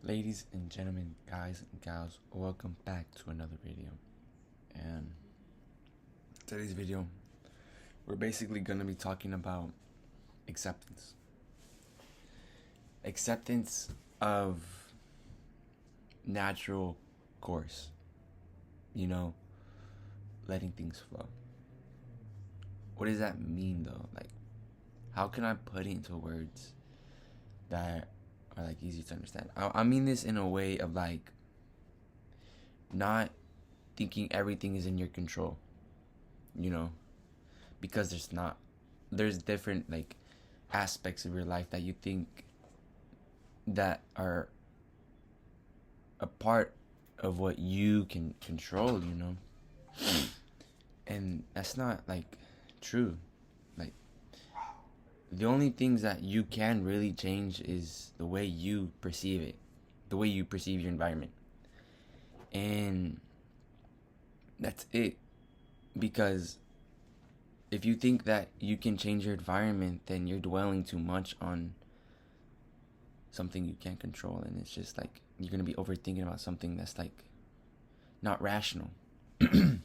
Ladies and gentlemen, guys and gals, welcome back to another video. And today's video, we're basically going to be talking about acceptance. Acceptance of natural course. Letting things flow. What does that mean though? How can I put it into words that are easy to understand? I mean this in a way of not thinking everything is in your control, because there's not. There's different aspects of your life that you think that are a part of what you can control, and that's not true. The only things that you can really change is the way you perceive it, the way you perceive your environment. And that's it. Because if you think that you can change your environment, then you're dwelling too much on something you can't control. And it's just you're going to be overthinking about something that's not rational. You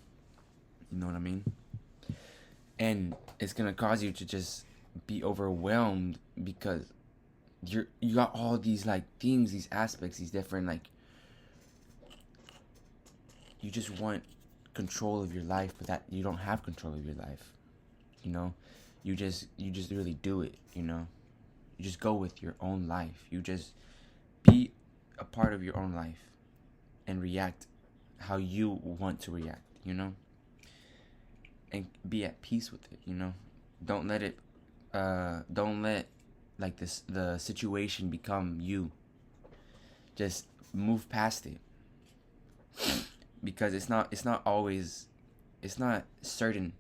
know what I mean? And it's going to cause you to just be overwhelmed because you got all these things, these aspects, these different you just want control of your life, but that you don't have control of your life. You just really do it. You just go with your own life. You just be a part of your own life and react how you want to react. And be at peace with it. Don't let it the situation become you. Just move past it, because it's not certain,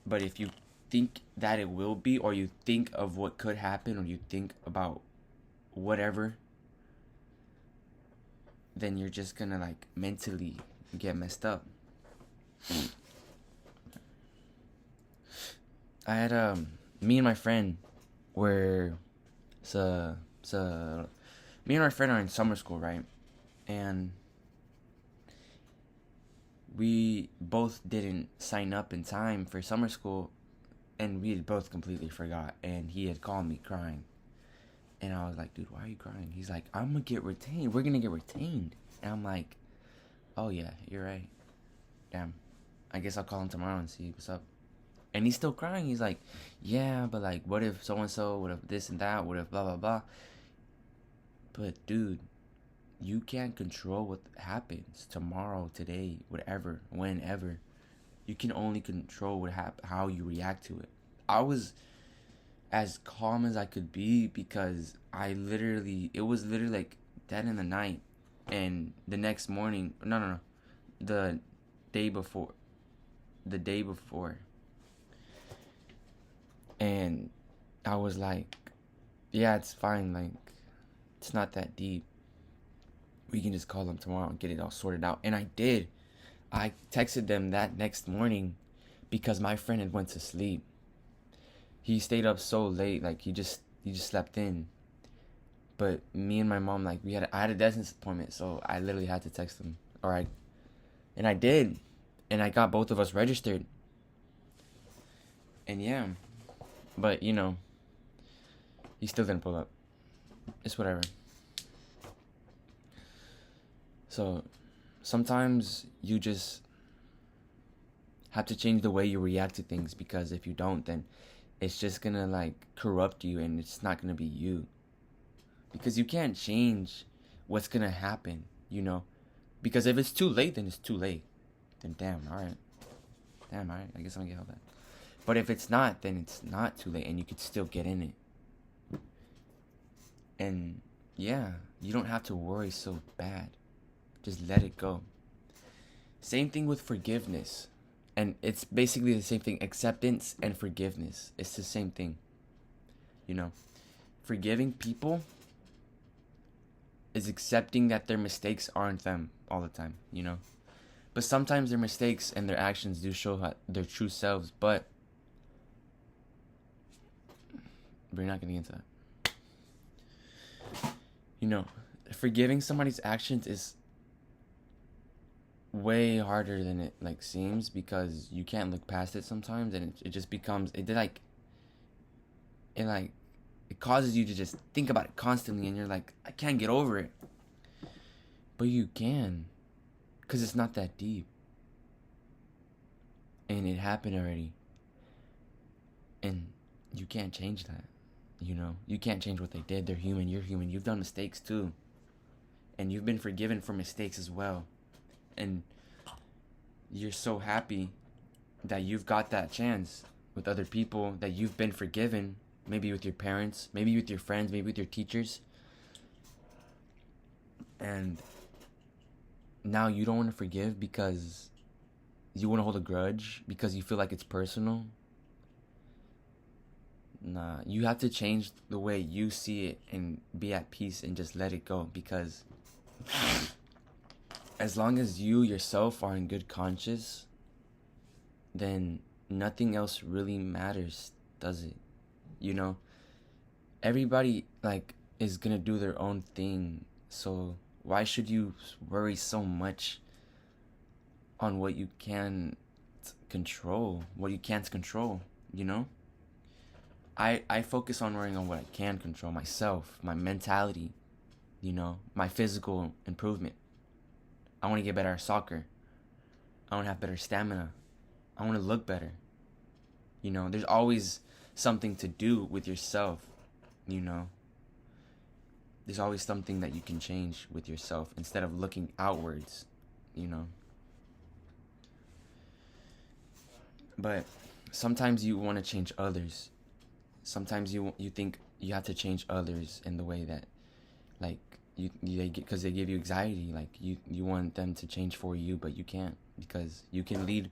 but if you think that it will be, or you think of what could happen, or you think about whatever, then you're just gonna mentally get messed up. I had me and my friend were me and my friend are in summer school, right? And we both didn't sign up in time for summer school, and we had both completely forgot. And he had called me crying, and I was like, dude, why are you crying? He's like, I'm gonna get retained. We're gonna get retained. And I'm like, oh yeah, you're right. Damn, I guess I'll call him tomorrow and see what's up. And he's still crying. He's like, yeah, but what if so-and-so, what if this and that, what if blah, blah, blah. But, dude, you can't control what happens tomorrow, today, whatever, whenever. You can only control how you react to it. I was as calm as I could be, because it was literally dead in the night. And the next morning, no, the day before. And I was like, yeah, it's fine. It's not that deep. We can just call them tomorrow and get it all sorted out. And I did. I texted them that next morning because my friend had went to sleep. He stayed up so late, he just slept in. But me and my mom, I had a dentist appointment, so I literally had to text him. And I did. And I got both of us registered. And yeah. But, he still didn't pull up. It's whatever. So, sometimes you just have to change the way you react to things, because if you don't, then it's just gonna, corrupt you, and it's not gonna be you. Because you can't change what's gonna happen, Because if it's too late, then it's too late. Then damn, alright. I guess I'm gonna get held back. But if it's not, then it's not too late, and you could still get in it. And yeah, you don't have to worry so bad. Just let it go. Same thing with forgiveness. And it's basically the same thing. Acceptance and forgiveness. It's the same thing. Forgiving people is accepting that their mistakes aren't them all the time, But sometimes their mistakes and their actions do show their true selves, but we're not getting into that. You know, forgiving somebody's actions is way harder than it like seems, because you can't look past it sometimes, and it just becomes it causes you to just think about it constantly, and you're like, I can't get over it. But you can, because it's not that deep, and it happened already, and you can't change that. You know, you can't change what they did. They're human, you're human, you've done mistakes too, and you've been forgiven for mistakes as well. And you're so happy that you've got that chance with other people, that you've been forgiven, maybe with your parents, maybe with your friends, maybe with your teachers. And now you don't want to forgive because you want to hold a grudge, because you feel like it's personal. Nah, you have to change the way you see it and be at peace and just let it go, because as long as you yourself are in good conscience, then nothing else really matters, does it? You know, everybody like is gonna do their own thing, so why should you worry so much on what you can control, what you can't control, you know? I focus on worrying on what I can control, myself, my mentality, you know, my physical improvement. I want to get better at soccer. I want to have better stamina. I want to look better. You know, there's always something to do with yourself, you know. There's always something that you can change with yourself instead of looking outwards, you know. But sometimes you want to change others. Sometimes you think you have to change others in the way that, like, because they give you anxiety. Like, you want them to change for you, but you can't, because you can lead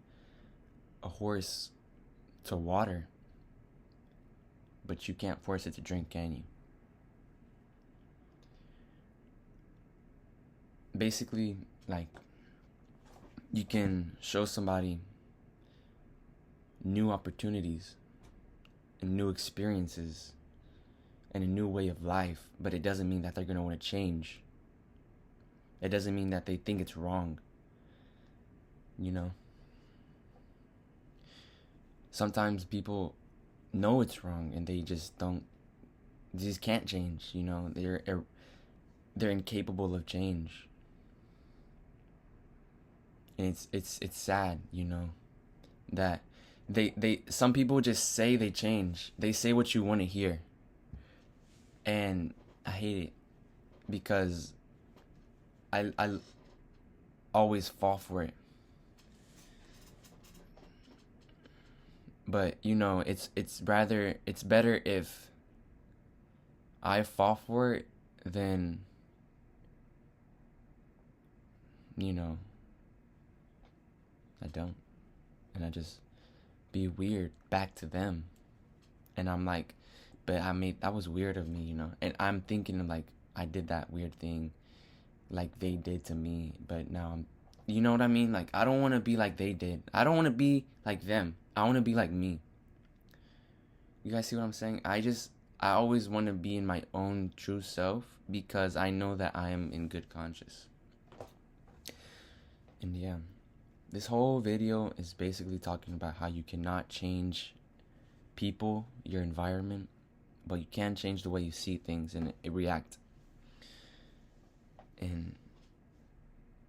a horse to water, but you can't force it to drink, can you? Basically, like, you can show somebody new opportunities and new experiences and a new way of life, but it doesn't mean that they're going to want to change. It doesn't mean that they think it's wrong, you know. Sometimes people know it's wrong and they just can't change, you know. They're incapable of change. And it's sad, you know, that some people just say they change. They say what you want to hear. And I hate it, because I always fall for it. But you know, it's better if I fall for it than, you know, I don't, and I just be weird back to them. And I'm like, but that was weird of me, you know. And I'm thinking like I did that weird thing like they did to me, but now you know what I mean? Like, I don't want to be like they did. I don't want to be like them. I want to be like me. You guys see what I'm saying? I always want to be in my own true self, because I know that I am in good conscience. And yeah, this whole video is basically talking about how you cannot change people, your environment, but you can change the way you see things and react. And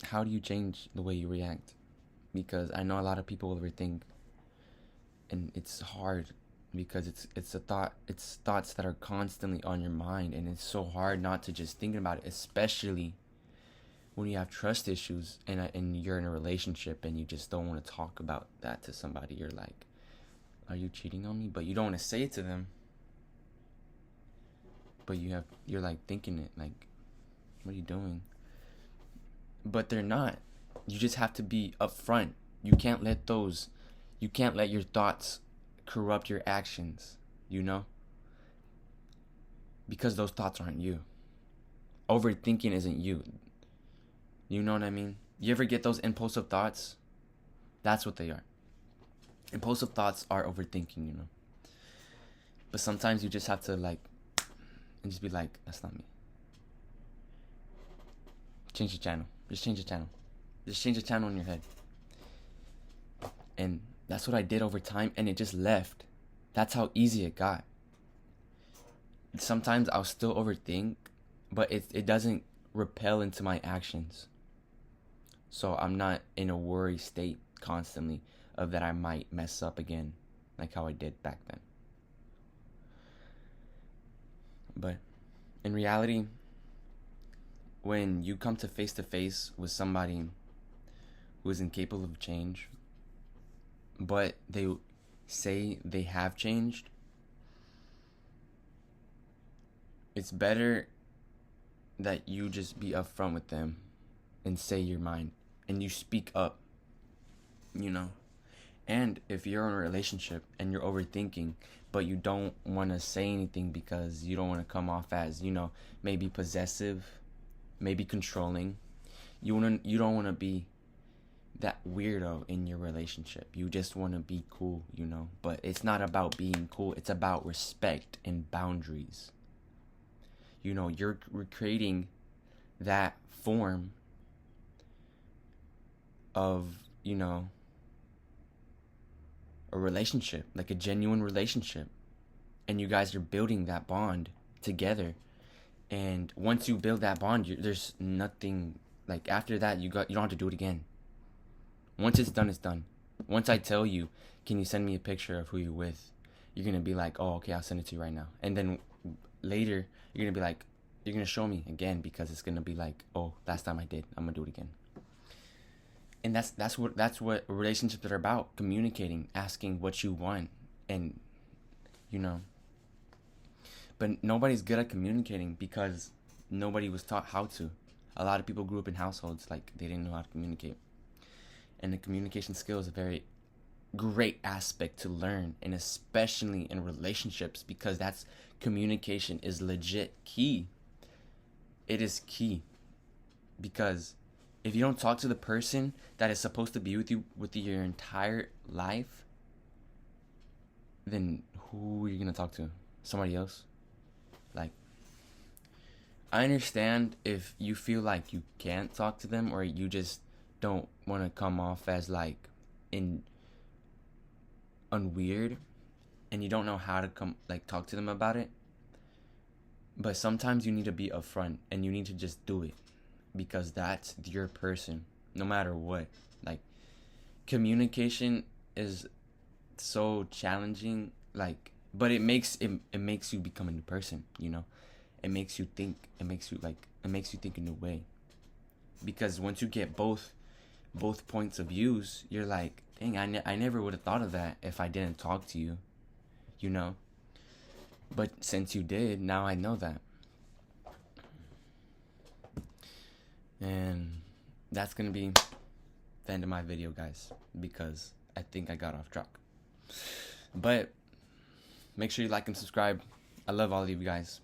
how do you change the way you react? Because I know a lot of people overthink, and it's hard, because it's thoughts that are constantly on your mind, and it's so hard not to just think about it, especially when you have trust issues and you're in a relationship and you just don't want to talk about that to somebody. You're like, are you cheating on me? But you don't want to say it to them. But you're like thinking it, like, what are you doing? But they're not. You just have to be upfront. You can't let your thoughts corrupt your actions, you know? Because those thoughts aren't you. Overthinking isn't you. You know what I mean? You ever get those impulsive thoughts? That's what they are. Impulsive thoughts are overthinking, you know? But sometimes you just have to, like, and just be like, that's not me. change the channel. Just change the channel. Just change the channel in your head. And that's what I did over time, and it just left. That's how easy it got. Sometimes I'll still overthink, but it doesn't repel into my actions. So I'm not in a worry state constantly of that I might mess up again, like how I did back then. But in reality, when you come to face with somebody who is incapable of change, but they say they have changed, it's better that you just be upfront with them and say your mind and you speak up, you know. And if you're in a relationship and you're overthinking, but you don't want to say anything because you don't want to come off as, you know, maybe possessive, maybe controlling, you don't want to be that weirdo in your relationship. You just want to be cool, you know. But it's not about being cool. It's about respect and boundaries. You know, you're creating that form of, you know, a relationship, like a genuine relationship. And you guys are building that bond together. And once you build that bond, there's nothing, like after that, you don't have to do it again. Once it's done, it's done. Once I tell you, can you send me a picture of who you're with? You're going to be like, oh, okay, I'll send it to you right now. And then later, you're going to be like, you're going to show me again, because it's going to be like, oh, last time I did, I'm going to do it again. And that's what relationships are about. Communicating, asking what you want, and, you know. But nobody's good at communicating because nobody was taught how to. A lot of people grew up in households like they didn't know how to communicate. And the communication skill is a very great aspect to learn, and especially in relationships, because communication is legit key. It is key, because if you don't talk to the person that is supposed to be with you your entire life, then who are you gonna talk to? Somebody else? Like, I understand if you feel like you can't talk to them, or you just don't want to come off as like unweird, and you don't know how to talk to them about it. But sometimes you need to be upfront, and you need to just do it, because that's your person, no matter what. Like, communication is so challenging, like, but it makes you become a new person, you know. It makes you think. It makes you think a new way, because once you get both points of views, you're like, dang, I never would have thought of that if I didn't talk to you, you know. But since you did, now I know that. And that's gonna be the end of my video, guys, because I think I got off track. But make sure you like and subscribe. I love all of you guys.